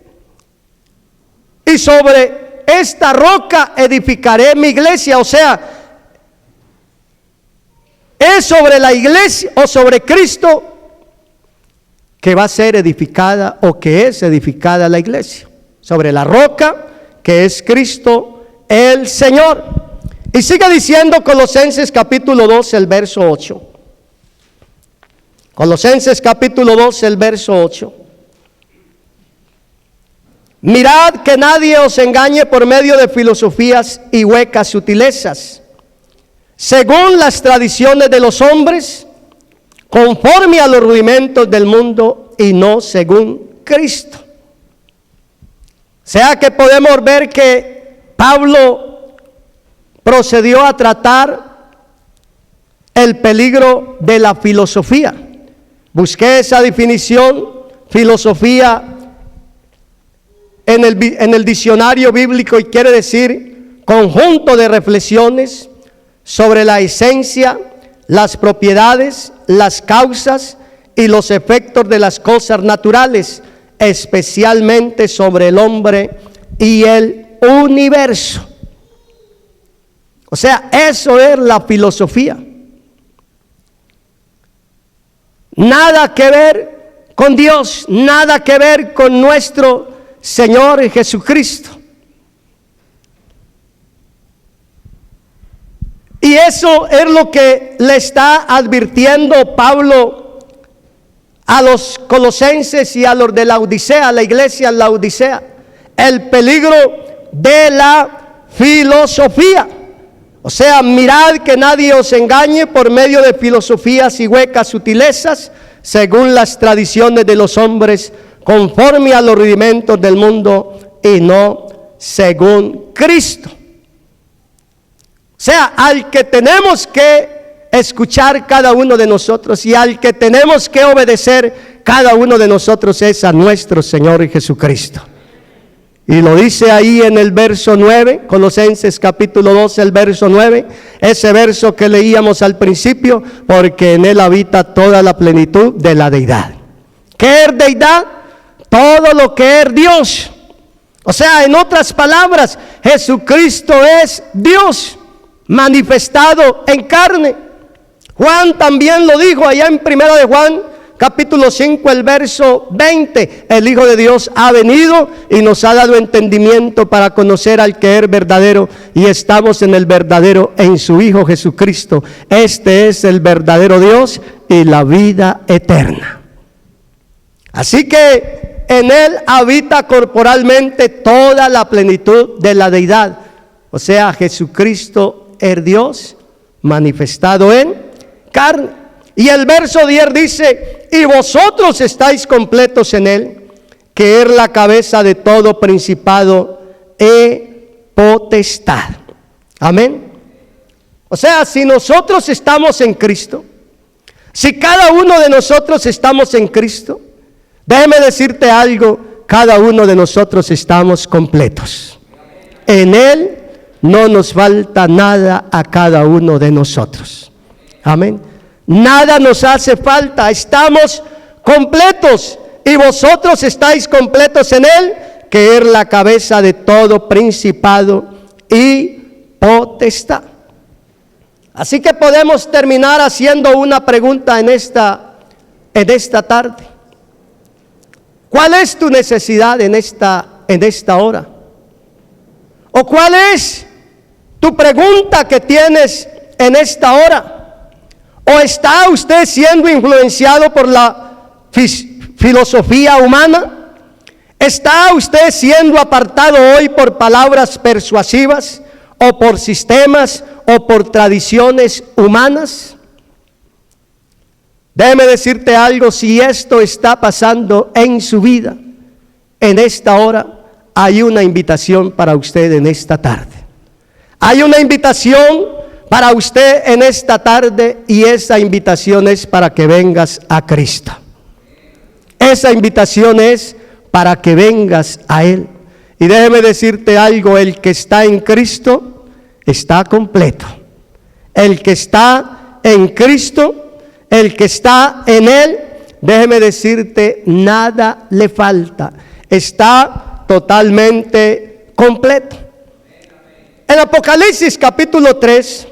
[SPEAKER 2] Y sobre esta roca edificaré mi iglesia. O sea, es sobre la iglesia o sobre Cristo que va a ser edificada o que es edificada la iglesia. Sobre la roca que es Cristo el Señor. Y sigue diciendo Colosenses capítulo 2, el verso 8. Colosenses capítulo 2, el verso 8. Mirad que nadie os engañe por medio de filosofías y huecas sutilezas, según las tradiciones de los hombres, conforme a los rudimentos del mundo y no según Cristo. O sea que podemos ver que Pablo procedió a tratar el peligro de la filosofía. Busqué esa definición, filosofía, en el diccionario bíblico, y quiere decir conjunto de reflexiones sobre la esencia, las propiedades, las causas y los efectos de las cosas naturales, especialmente sobre el hombre y el universo. O sea, eso es la filosofía. Nada que ver con Dios, nada que ver con nuestro Señor Jesucristo. Y eso es lo que le está advirtiendo Pablo a los colosenses y a los de la Odisea, a la iglesia en la Odisea. El peligro de la filosofía. O sea, mirad que nadie os engañe por medio de filosofías y huecas sutilezas, según las tradiciones de los hombres, conforme a los rudimentos del mundo y no según Cristo. O sea, al que tenemos que escuchar cada uno de nosotros y al que tenemos que obedecer cada uno de nosotros es a nuestro Señor Jesucristo. Y lo dice ahí en el verso 9, Colosenses capítulo 2, el verso 9, ese verso que leíamos al principio, porque en él habita toda la plenitud de la deidad. ¿Qué es deidad? Todo lo que es Dios. O sea, en otras palabras, Jesucristo es Dios manifestado en carne. Juan también lo dijo allá en 1 de Juan capítulo 5, el verso 20, el Hijo de Dios ha venido y nos ha dado entendimiento para conocer al que es verdadero, y estamos en el verdadero, en su Hijo Jesucristo. Este es el verdadero Dios y la vida eterna. Así que en él habita corporalmente toda la plenitud de la deidad. O sea, Jesucristo es Dios manifestado en carne. Y el verso 10 dice: y vosotros estáis completos en él, que es la cabeza de todo principado e potestad. Amén. O sea, si nosotros estamos en Cristo, si cada uno de nosotros estamos en Cristo, déjeme decirte algo, cada uno de nosotros estamos completos. En él no nos falta nada a cada uno de nosotros. Amén. Nada nos hace falta, estamos completos, y vosotros estáis completos en él, que es la cabeza de todo principado y potestad. Así que podemos terminar haciendo una pregunta en esta tarde. ¿Cuál es tu necesidad en esta hora? ¿O cuál es tu pregunta que tienes en esta hora? ¿O está usted siendo influenciado por la filosofía humana? ¿Está usted siendo apartado hoy por palabras persuasivas o por sistemas o por tradiciones humanas? Déjeme decirte algo, si esto está pasando en su vida, en esta hora, hay una invitación para usted en esta tarde. Hay una invitación para usted en esta tarde, y esa invitación es para que vengas a Cristo. Esa invitación es para que vengas a Él. Y déjeme decirte algo: el que está en Cristo está completo. El que está en Cristo, el que está en Él, déjeme decirte, nada le falta. Está totalmente completo. En Apocalipsis capítulo 3,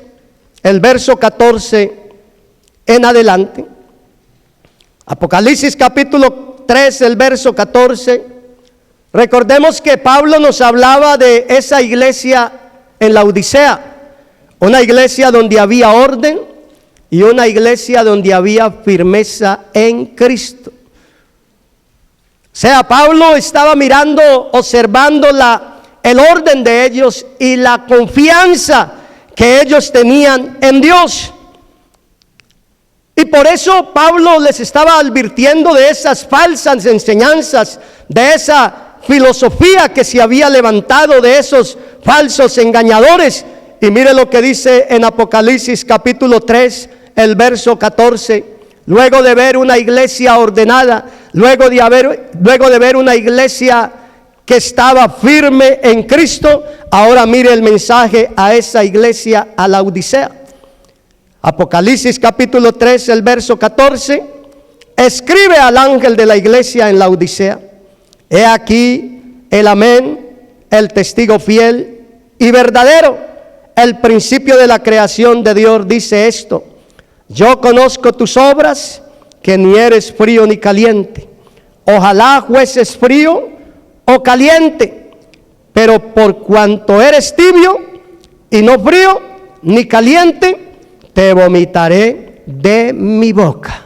[SPEAKER 2] el verso 14 en adelante. Apocalipsis capítulo 3, el verso 14. Recordemos que Pablo nos hablaba de esa iglesia en la Odisea. Una iglesia donde había orden y una iglesia donde había firmeza en Cristo. O sea, Pablo estaba mirando, observando el orden de ellos y la confianza que ellos tenían en Dios. Y por eso Pablo les estaba advirtiendo de esas falsas enseñanzas, de esa filosofía que se había levantado, de esos falsos engañadores. Y mire lo que dice en Apocalipsis capítulo 3, el verso 14. Luego de ver una iglesia ordenada, luego de ver una iglesia que estaba firme en Cristo, ahora mire el mensaje a esa iglesia, a la Odisea. Apocalipsis capítulo 3, el verso 14. Escribe al ángel de la iglesia en la Odisea: he aquí el amén, el testigo fiel y verdadero, el principio de la creación de Dios, dice esto: yo conozco tus obras, que ni eres frío ni caliente. Ojalá fueses frío o caliente, pero por cuanto eres tibio y no frío ni caliente, te vomitaré de mi boca.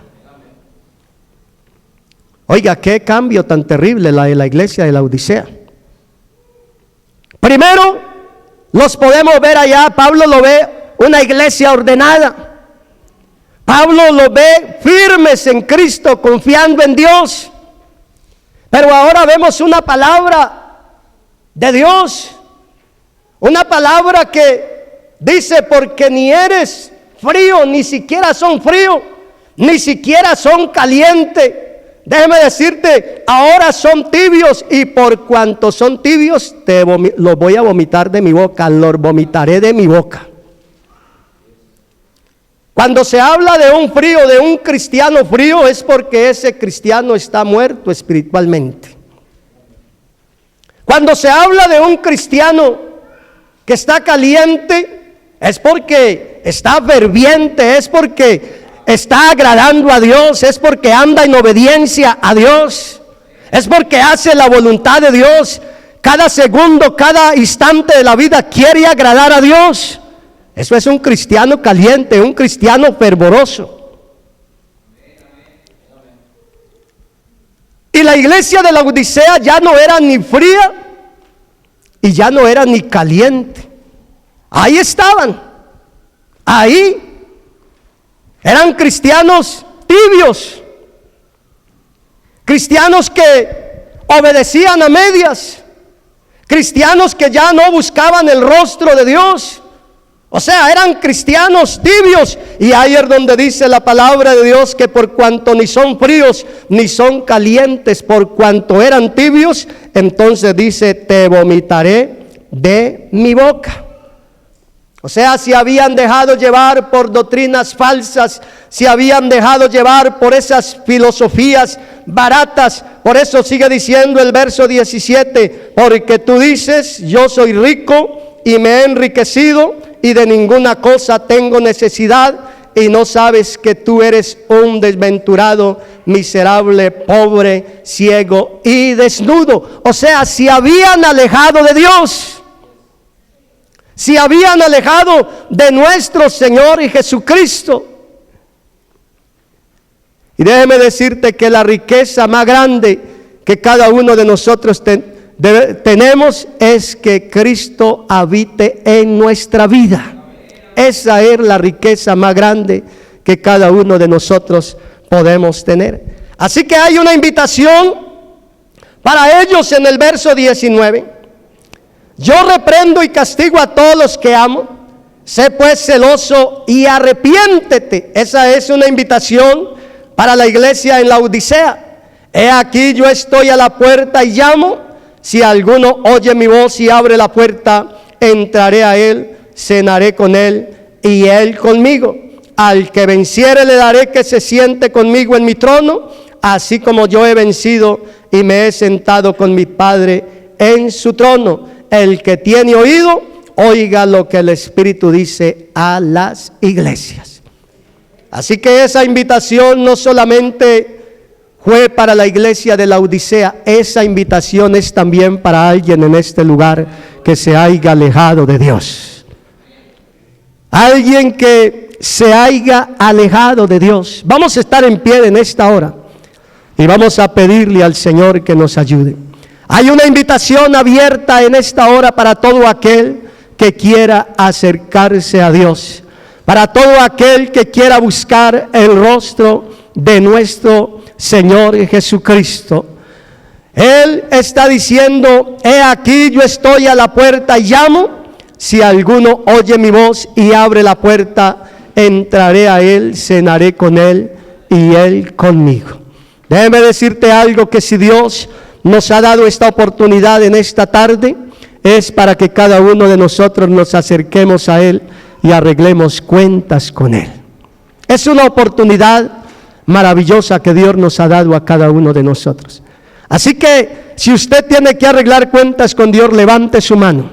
[SPEAKER 2] Oiga, qué cambio tan terrible la de la iglesia de la Odisea. Primero, los podemos ver allá. Pablo lo ve una iglesia ordenada. Pablo lo ve firmes en Cristo, confiando en Dios. Pero ahora vemos una palabra de Dios, una palabra que dice: porque ni eres frío, ni siquiera son frío, ni siquiera son caliente. Déjeme decirte, ahora son tibios, y por cuanto son tibios, los voy a vomitar de mi boca, los vomitaré de mi boca. Cuando se habla de un frío, de un cristiano frío, es porque ese cristiano está muerto espiritualmente. Cuando se habla de un cristiano que está caliente, es porque está ferviente, es porque está agradando a Dios, es porque anda en obediencia a Dios, es porque hace la voluntad de Dios. Cada segundo, cada instante de la vida quiere agradar a Dios. Eso es un cristiano caliente, un cristiano fervoroso. Y la iglesia de la Odisea ya no era ni fría y ya no era ni caliente. Ahí estaban. Ahí eran cristianos tibios, cristianos que obedecían a medias, cristianos que ya no buscaban el rostro de Dios. O sea, eran cristianos tibios. Y ahí es donde dice la palabra de Dios que por cuanto ni son fríos ni son calientes, por cuanto eran tibios, entonces dice: te vomitaré de mi boca. O sea, si habían dejado llevar por doctrinas falsas, si habían dejado llevar por esas filosofías baratas. Por eso sigue diciendo el verso 17: porque tú dices: yo soy rico y me he enriquecido y de ninguna cosa tengo necesidad, y no sabes que tú eres un desventurado, miserable, pobre, ciego y desnudo. O sea, si habían alejado de Dios, si habían alejado de nuestro Señor y Jesucristo. Y déjeme decirte que la riqueza más grande que cada uno de nosotros tenemos es que Cristo habite en nuestra vida. Esa es la riqueza más grande que cada uno de nosotros podemos tener. Así que hay una invitación Para ellos en el verso 19, yo reprendo y castigo a todos los que amo. Sé pues celoso y arrepiéntete. Esa es una invitación para la iglesia en la Odisea. He aquí yo estoy a la puerta y llamo. Si alguno oye mi voz y abre la puerta, entraré a él, cenaré con él y él conmigo. Al que venciere le daré que se siente conmigo en mi trono, así como yo he vencido y me he sentado con mi Padre en su trono. El que tiene oído, oiga lo que el Espíritu dice a las iglesias. Así que esa invitación no solamente fue para la iglesia de la Odisea, esa invitación es también para alguien en este lugar que se haya alejado de Dios. Alguien que se haya alejado de Dios. Vamos a estar en pie en esta hora y vamos a pedirle al Señor que nos ayude. Hay una invitación abierta en esta hora para todo aquel que quiera acercarse a Dios, para todo aquel que quiera buscar el rostro de nuestro Señor Jesucristo. Él está diciendo: he aquí yo estoy a la puerta y llamo. Si alguno oye mi voz y abre la puerta, entraré a él, cenaré con él y él conmigo. Déjeme decirte algo, que si Dios nos ha dado esta oportunidad en esta tarde, es para que cada uno de nosotros nos acerquemos a Él y arreglemos cuentas con Él. Es una oportunidad maravillosa que Dios nos ha dado a cada uno de nosotros. Así que si usted tiene que arreglar cuentas con Dios, levante su mano,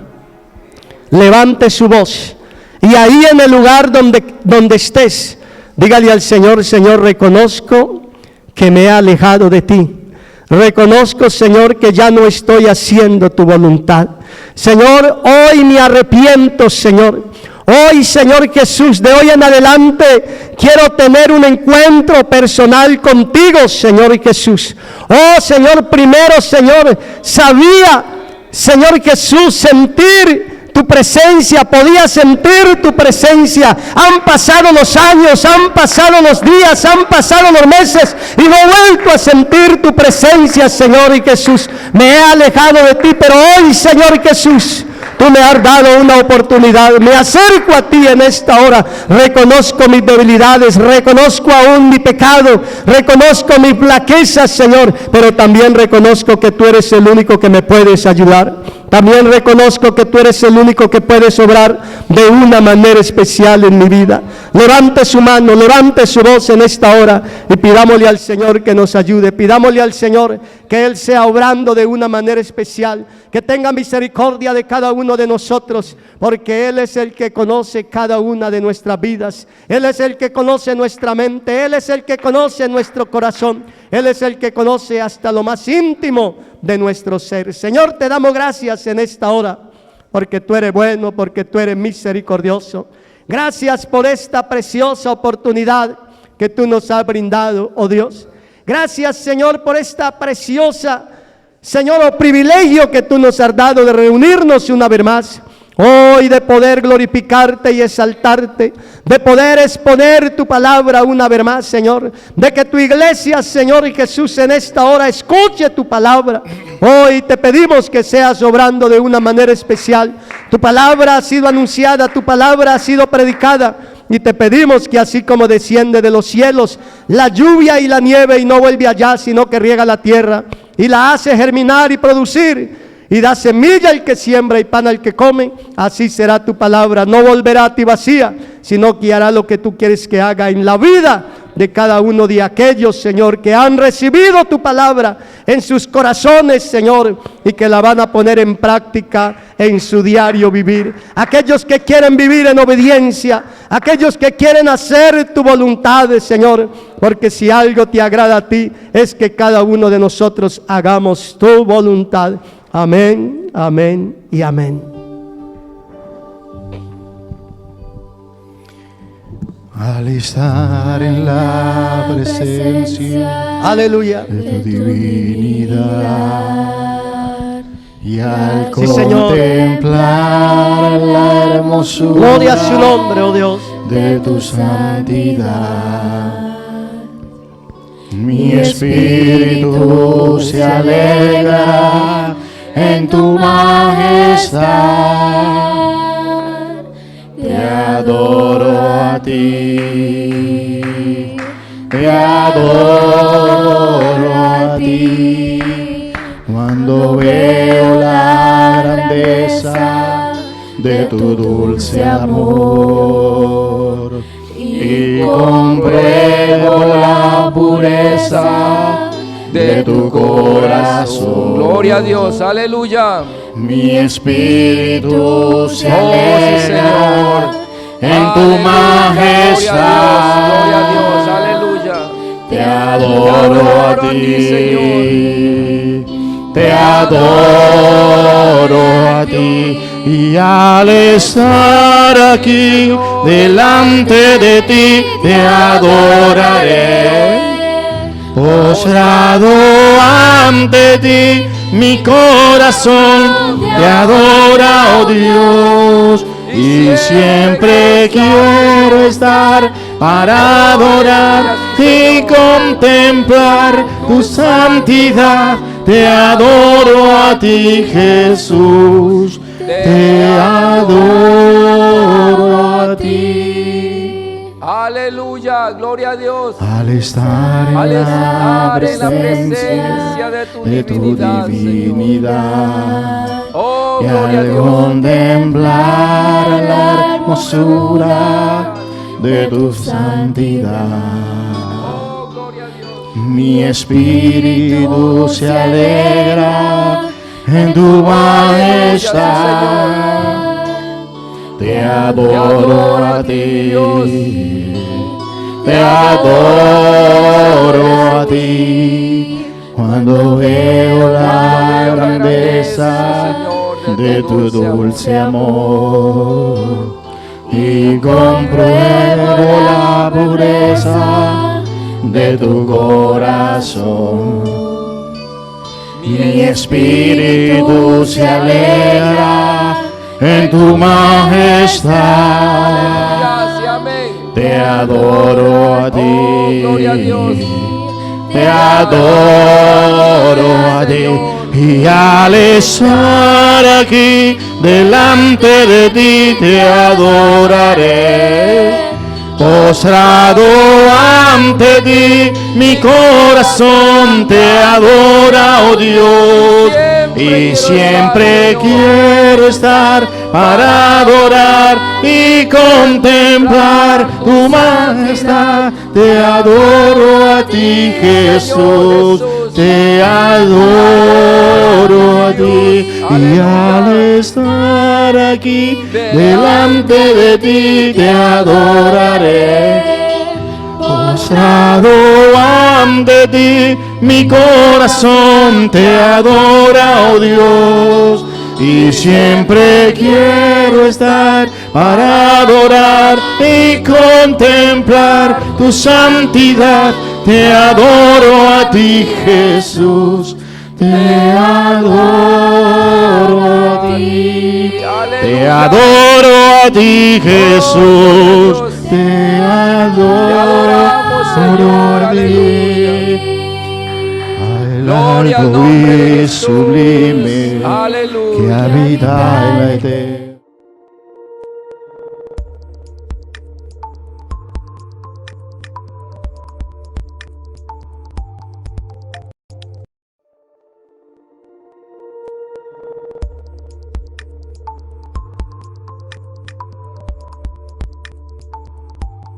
[SPEAKER 2] levante su voz, y ahí en el lugar donde estés, dígale al Señor: Señor, reconozco que me he alejado de ti. Reconozco, Señor, que ya no estoy haciendo tu voluntad. Señor, hoy me arrepiento, Señor. Hoy, Señor Jesús, de hoy en adelante quiero tener un encuentro personal contigo, Señor Jesús. Oh, Señor, primero, Señor, sabía, Señor Jesús, sentir tu presencia, podía sentir tu presencia. Han pasado los años, han pasado los días, han pasado los meses y no he vuelto a sentir tu presencia, Señor Jesús. Me he alejado de ti, pero hoy, Señor Jesús, tú me has dado una oportunidad. Me acerco a ti en esta hora. Reconozco mis debilidades, reconozco aún mi pecado, reconozco mis flaquezas, Señor, pero también reconozco que tú eres el único que me puedes ayudar. También reconozco que tú eres el único que puedes obrar de una manera especial en mi vida. Levante su mano, levante su voz en esta hora y pidámosle al Señor que nos ayude. Pidámosle al Señor que Él sea obrando de una manera especial, que tenga misericordia de cada uno de nosotros, porque Él es el que conoce cada una de nuestras vidas. Él es el que conoce nuestra mente, Él es el que conoce nuestro corazón, Él es el que conoce hasta lo más íntimo de nuestro ser. Señor, te damos gracias en esta hora, porque tú eres bueno, porque tú eres misericordioso. Gracias por esta preciosa oportunidad que tú nos has brindado, oh Dios. Gracias, Señor, por esta preciosa, Señor, privilegio que tú nos has dado de reunirnos una vez más. Hoy de poder glorificarte y exaltarte, de poder exponer tu palabra una vez más, Señor, de que tu iglesia, Señor y Jesús, en esta hora escuche tu palabra. Hoy te pedimos que seas obrando de una manera especial. Tu palabra ha sido anunciada, tu palabra ha sido predicada, y te pedimos que así como desciende de los cielos la lluvia y la nieve y no vuelve allá, sino que riega la tierra y la hace germinar y producir, y da semilla al que siembra y pan al que come, así será tu palabra. No volverá a ti vacía, sino que hará lo que tú quieres que haga en la vida de cada uno de aquellos, Señor, que han recibido tu palabra en sus corazones, Señor, y que la van a poner en práctica en su diario vivir. Aquellos que quieren vivir en obediencia, aquellos que quieren hacer tu voluntad, Señor, porque si algo te agrada a ti, es que cada uno de nosotros hagamos tu voluntad. Amén, amén y amén.
[SPEAKER 3] Al estar en la presencia,
[SPEAKER 2] aleluya,
[SPEAKER 3] de tu divinidad, y al
[SPEAKER 2] sí, Señor,
[SPEAKER 3] contemplar la hermosura,
[SPEAKER 2] gloria a su nombre, oh Dios,
[SPEAKER 3] de tu santidad, Mi espíritu se alegra en tu majestad. Te adoro a ti. Te adoro a ti. Cuando veo la grandeza de tu dulce amor y compruebo la pureza de tu corazón.
[SPEAKER 4] Gloria a Dios, aleluya.
[SPEAKER 3] Mi espíritu se
[SPEAKER 4] Oh, sí,
[SPEAKER 3] alegra
[SPEAKER 4] Señor.
[SPEAKER 3] en tu
[SPEAKER 4] Aleluya.
[SPEAKER 3] majestad.
[SPEAKER 4] Gloria a Dios, aleluya.
[SPEAKER 3] Te adoro a ti, te adoro a ti, y al estar aquí delante de ti te adoraré. Postrado ante ti, mi corazón te adora, oh Dios, y siempre quiero estar para adorar y contemplar tu santidad. Te adoro a ti, Jesús, te adoro a ti.
[SPEAKER 4] Aleluya, gloria a Dios.
[SPEAKER 3] Al estar en
[SPEAKER 4] Al
[SPEAKER 3] la
[SPEAKER 4] estar en la
[SPEAKER 3] presencia
[SPEAKER 4] presencia de tu
[SPEAKER 3] de tu
[SPEAKER 4] divinidad,
[SPEAKER 3] divinidad,
[SPEAKER 4] Oh,
[SPEAKER 3] y
[SPEAKER 4] gloria a
[SPEAKER 3] al
[SPEAKER 4] Dios.
[SPEAKER 3] contemplar la hermosura de tu santidad,
[SPEAKER 4] Oh, gloria a Dios.
[SPEAKER 3] mi espíritu se alegra en tu majestad. Te adoro a ti, te adoro a ti, cuando veo la grandeza de tu dulce amor y compruebo la pureza de tu corazón. Mi espíritu se alegra en tu majestad.
[SPEAKER 4] Gracias, amén.
[SPEAKER 3] Te adoro a ti,
[SPEAKER 4] Oh, gloria a Dios.
[SPEAKER 3] te adoro a ti, y al estar aquí delante de ti te adoraré. Postrado ante ti, mi corazón te adora, oh Dios, y siempre quiero estar para adorar y contemplar tu majestad. Te adoro a ti, Jesús, te adoro a ti, y al estar aquí delante de ti te adoraré. Postrado ante ti, mi corazón te adora, oh Dios, y siempre quiero estar para adorar y contemplar tu santidad. Te adoro a ti, Jesús, te adoro a ti, te adoro a ti, Jesús, te adoro a ti.
[SPEAKER 4] Gloria al
[SPEAKER 3] Algo
[SPEAKER 4] nombre de
[SPEAKER 3] y
[SPEAKER 4] Jesús.
[SPEAKER 3] sublime que
[SPEAKER 4] Aleluya.
[SPEAKER 3] habita en la eternidad.